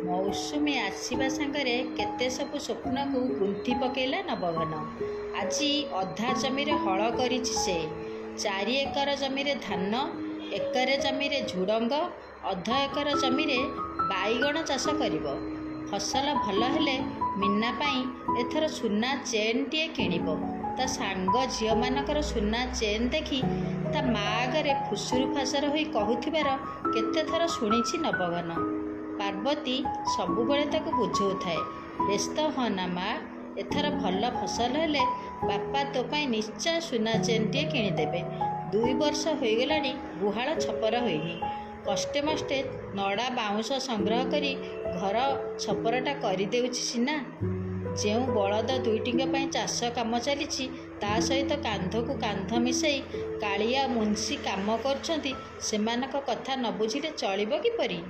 मौसुमी आसवा सांगरे केते सबु स्वप्न को गुंथि पकेला नवघन। आज अधा जमी हल कर से 4 एकर जमी धान, एकर जमी झुडंग, अध एकर जमी बैगण चाष कर। फसल भल हेले मीना पाई एथर सुना चेन टे किणिब। ता सांग झील मानकर सुना चेन देखी ता माँ आगे फुसुरु फासर होई कहूथिबार केते थर शुणिछि नवघन। पार्वती सबुबले ताको बुझाउथाए, व्यस्त हना माँ, एथर भल फसल हेले बापा तो पाई निश्चय सुना चेन टे किणिदेबे। 2 वर्ष होईगलानी गुहाल छपर होइनी। कष्टे मष्टे नड़ा बाउंश संग्रह करी घर छपरटा करदेउछि सिना। जो बलद 2टिंग पाई चाष काम चली ता सहित कांध को कांध मिसई कालिया मुंशी काम करछंती, सेमानक कथा न बुझिले चलिब किपरि।